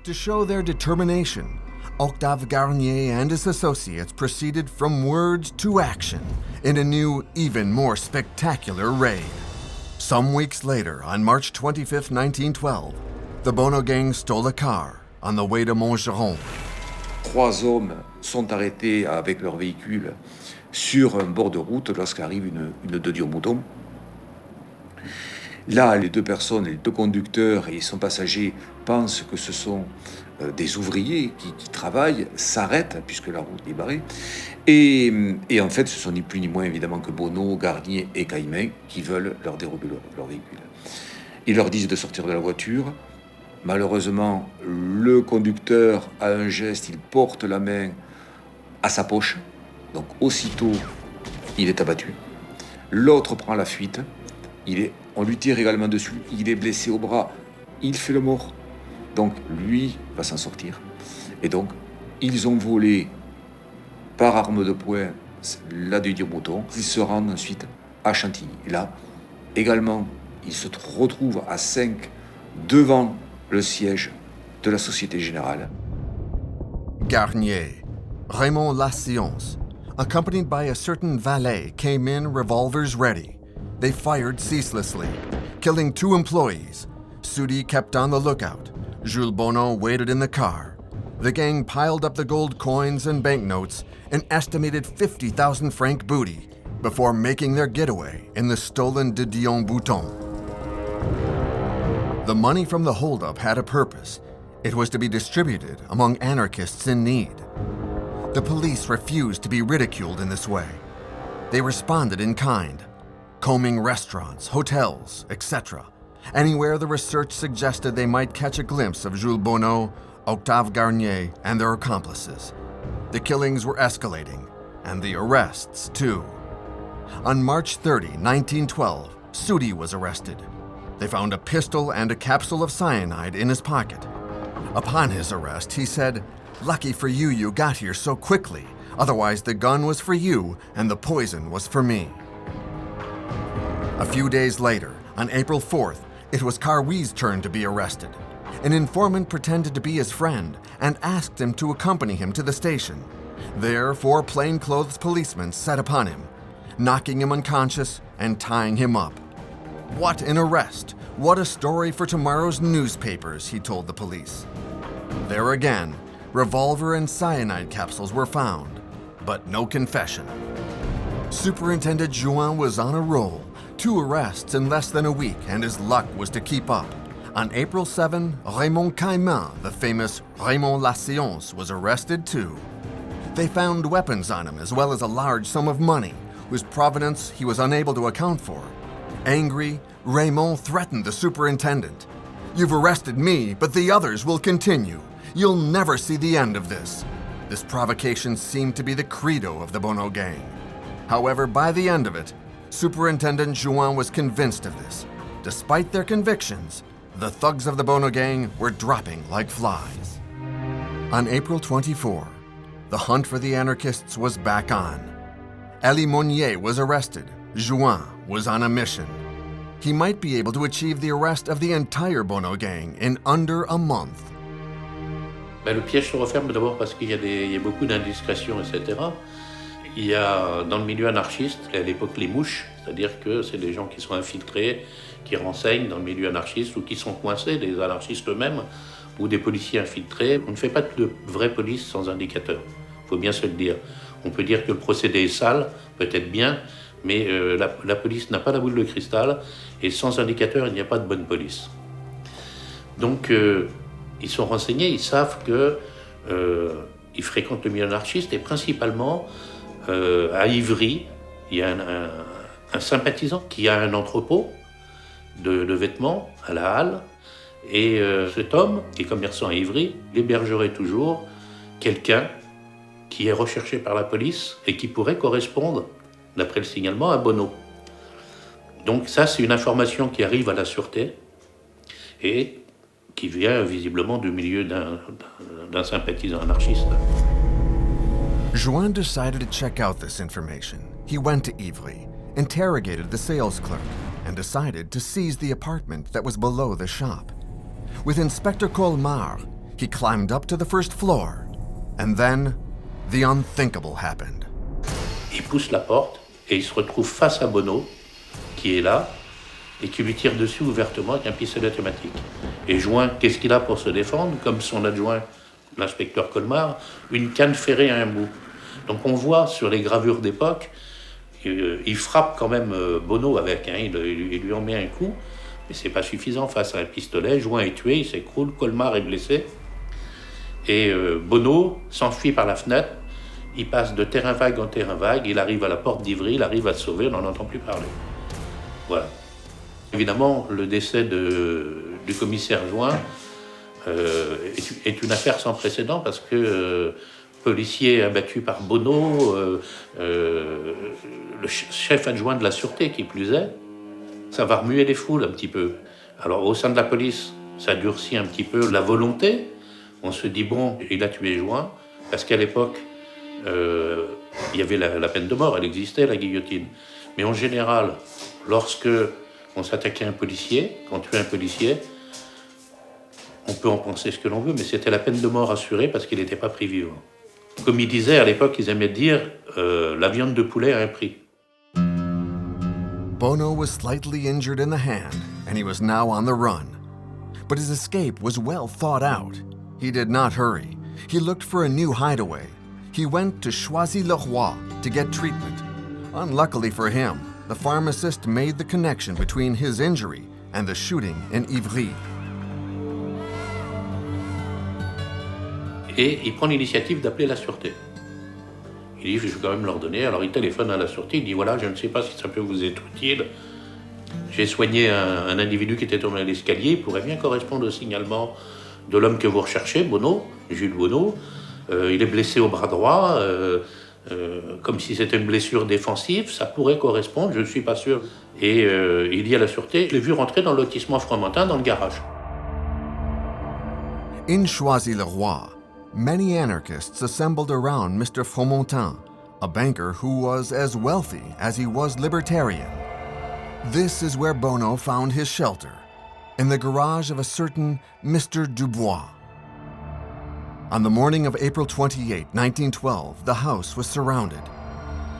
To show their determination, Octave Garnier and his associates proceeded from words to action in a new, even more spectacular raid. Some weeks later, on March 25, 1912, the Bono gang stole a car on the way to Montgeron. 3 hommes sont arrêtés avec leur véhicule sur un bord de route lorsqu'arrive une de Dion-Mouton. Là, les 2 personnes, les 2 conducteurs et son passager pensent que ce sont des ouvriers qui travaillent, s'arrêtent puisque la route est barrée. Et en fait, ce sont ni plus ni moins évidemment que Bono, Garnier et Caïman qui veulent leur dérober leur véhicule. Ils leur disent de sortir de la voiture. Malheureusement, le conducteur a un geste, il porte la main à sa poche. Donc aussitôt, il est abattu. L'autre prend la fuite. On lui tire également dessus. Il est blessé au bras. Il fait le mort. Donc lui va s'en sortir. Et donc, ils ont volé par arme de poing la de Dion-Mouton. Ils se rendent ensuite à Chantilly. Et là, également, ils se retrouvent à 5 devant le siège de la Société Générale. Garnier, Raymond Lascience, accompanied by a certain valet, came in revolvers ready. They fired ceaselessly, killing 2 employees. Sudi kept on the lookout. Jules Bono waited in the car. The gang piled up the gold coins and banknotes, an estimated 50,000 franc booty, before making their getaway in the stolen de Dion-Bouton. The money from the holdup had a purpose. It was to be distributed among anarchists in need. The police refused to be ridiculed in this way. They responded in kind, combing restaurants, hotels, etc., anywhere the research suggested they might catch a glimpse of Jules Bono, Octave Garnier, and their accomplices. The killings were escalating, and the arrests too. On March 30, 1912, Sudi was arrested. They found a pistol and a capsule of cyanide in his pocket. Upon his arrest, he said, "Lucky for you, you got here so quickly. Otherwise, the gun was for you and the poison was for me." A few days later, on April 4th, it was Caroui's turn to be arrested. An informant pretended to be his friend and asked him to accompany him to the station. There, 4 plainclothes policemen set upon him, knocking him unconscious and tying him up. "What an arrest! What a story for tomorrow's newspapers," he told the police. There again, revolver and cyanide capsules were found, but no confession. Superintendent Juin was on a roll. 2 arrests in less than a week, and his luck was to keep up. On April 7, Raymond Caïman, the famous Raymond Lascience, was arrested too. They found weapons on him as well as a large sum of money, whose provenance he was unable to account for. Angry, Raymond threatened the superintendent. "You've arrested me, but the others will continue. You'll never see the end of this." This provocation seemed to be the credo of the Bono gang. However, by the end of it, Superintendent Juin was convinced of this. Despite their convictions, the thugs of the Bono gang were dropping like flies. On April 24, the hunt for the anarchists was back on. Elie Monnier was arrested. Juin was on a mission. He might be able to achieve the arrest of the entire Bono gang in under a month. Le piège se referme d'abord parce qu'il y a beaucoup d'indiscrétions, etc. Il y a dans le milieu anarchiste, à l'époque, les mouches, c'est-à-dire que c'est des gens qui sont infiltrés, qui renseignent dans le milieu anarchiste ou qui sont coincés, des anarchistes eux-mêmes, ou des policiers infiltrés. On ne fait pas de vraie police sans indicateur, il faut bien se le dire. On peut dire que le procédé est sale, peut-être bien, mais la police n'a pas la boule de cristal, et sans indicateur, il n'y a pas de bonne police. Donc, ils sont renseignés, ils savent qu'ils fréquentent le milieu anarchiste, et principalement, à Ivry, il y a un sympathisant qui a un entrepôt de vêtements à la Halle, et cet homme, qui est commerçant à Ivry, hébergerait toujours quelqu'un qui est recherché par la police et qui pourrait correspondre, d'après le signalement, à Bono. Donc ça, c'est une information qui arrive à la sûreté et qui vient visiblement du milieu d'un sympathisant anarchiste. Juin decided to check out this information. He went to Ivry, interrogated the sales clerk, and decided to seize the apartment that was below the shop. With Inspector Colmar, He climbed up to the first floor, and then the unthinkable happened. Il pousse la porte et il se retrouve face à Bono, qui est là, et qui lui tire dessus ouvertement avec un pistolet automatique. Et Join, qu'est-ce qu'il a pour se défendre? Comme son adjoint, l'inspecteur Colmar, une canne ferrée à un bout. Donc on voit sur les gravures d'époque, il frappe quand même Bono avec, il lui en met un coup, mais c'est pas suffisant face à un pistolet. Join est tué, il s'écroule, Colmar est blessé, et Bono s'enfuit par la fenêtre. Il passe de terrain vague en terrain vague, il arrive à la porte d'Ivry, il arrive à se sauver, on n'en entend plus parler. Voilà. Évidemment, le décès du commissaire Join est une affaire sans précédent parce que policier abattu par Bono, le chef adjoint de la sûreté qui plus est, ça va remuer les foules un petit peu. Alors au sein de la police, ça durcit un petit peu la volonté. On se dit bon, il a tué Join, parce qu'à l'époque, il y avait la peine de mort, elle existait, la guillotine. Mais en général, lorsque on s'attaquait à un policier, qu'on tuait un policier, on peut en penser ce que l'on veut, mais c'était la peine de mort assurée parce qu'il n'était pas pris vivant. Comme ils disaient à l'époque, ils aimaient dire la viande de poulet a un prix. Bono was slightly injured in the hand, and he was now on the run. But his escape was well thought out. He did not hurry. He looked for a new hideaway. He went to Choisy-le-Roi to get treatment. Unluckily for him, the pharmacist made the connection between his injury and the shooting in Ivry. Et il prend l'initiative d'appeler la sûreté. Il dit, je vais quand même leur donner. Alors il téléphone à la sûreté, il dit, voilà, je ne sais pas si ça peut vous être utile. J'ai soigné un individu qui était tombé à l'escalier, il pourrait bien correspondre au signalement de l'homme que vous recherchez, Bono, Jules Bono. Il est blessé au bras droit, comme si c'était une blessure défensive, ça pourrait correspondre, je ne suis pas sûr. Et il dit à la sûreté, je l'ai vu rentrer dans le lotissement Fromentin, dans le garage. In Choisy-le-Roi, many anarchists assembled around Mr. Fromentin, a banker who was as wealthy as he was libertarian. This is where Bono found his shelter, in the garage of a certain Mr. Dubois. On the morning of April 28, 1912, the house was surrounded.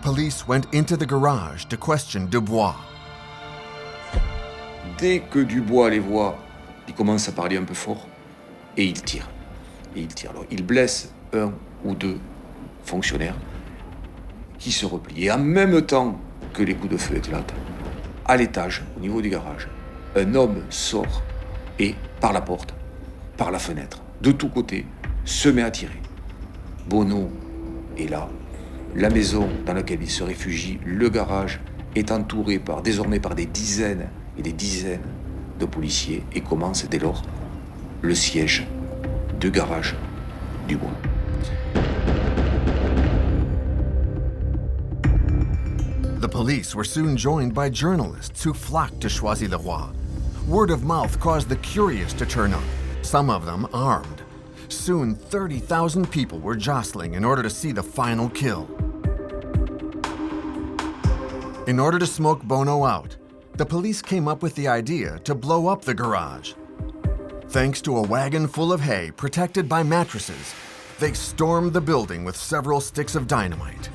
Police went into the garage to question Dubois. Dès que Dubois les voit, il commence à parler un peu fort et il tire. Alors, il blesse un ou deux fonctionnaires qui se replient. Et en même temps que les coups de feu éclatent, à l'étage, au niveau du garage, un homme sort et, par la porte, par la fenêtre, de tous côtés, se met à tirer. Bono est là. La maison dans laquelle il se réfugie, le garage, est entouré désormais par des dizaines et des dizaines de policiers et commence dès lors le siège du garage du Bois. The police were soon joined by journalists who flocked to Choisy-le-Roi. Word of mouth caused the curious to turn up, some of them armed. Soon, 30,000 people were jostling in order to see the final kill. In order to smoke Bono out, the police came up with the idea to blow up the garage. Thanks to a wagon full of hay protected by mattresses, they stormed the building with several sticks of dynamite.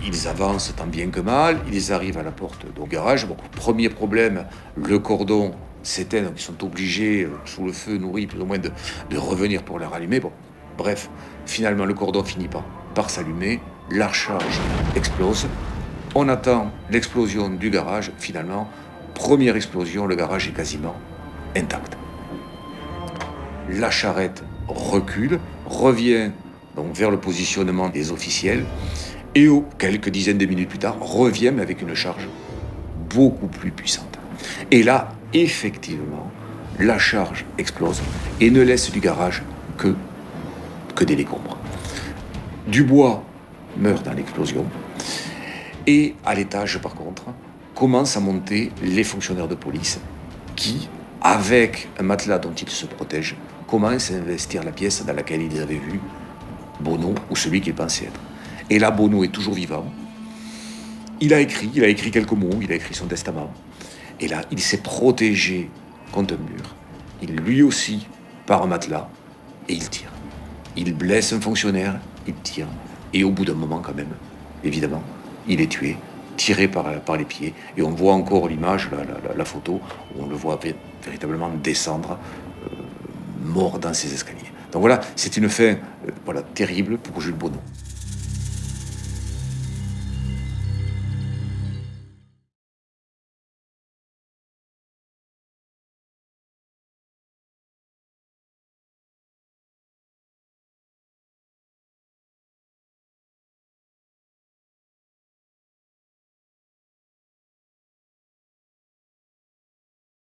Ils avancent tant bien que mal, ils arrivent à la porte du garage. Bon, premier problème, le cordon s'éteint, donc ils sont obligés, sous le feu nourri plus ou moins, de revenir pour le rallumer. Bon, bref, finalement le cordon finit par s'allumer, la charge explose. On attend l'explosion du garage, finalement, première explosion, le garage est quasiment intact. La charrette recule, revient donc vers le positionnement des officiels, et quelques dizaines de minutes plus tard, revient mais avec une charge beaucoup plus puissante. Et là, effectivement, la charge explose et ne laisse du garage que des décombres. Dubois meurt dans l'explosion. Et à l'étage, par contre, commencent à monter les fonctionnaires de police qui, avec un matelas dont ils se protègent, commencent à investir la pièce dans laquelle ils avaient vu Bono ou celui qu'ils pensaient être. Et là, Bono est toujours vivant. Il a écrit quelques mots, il a écrit son testament. Et là, il s'est protégé contre un mur. Il lui aussi par un matelas et il tire. Il blesse un fonctionnaire, il tire. Et au bout d'un moment quand même, évidemment, il est tué, tiré par les pieds. Et on voit encore l'image, la photo, où on le voit véritablement descendre, mort dans ses escaliers. Donc voilà, c'est une fin terrible pour Jules Bonneau.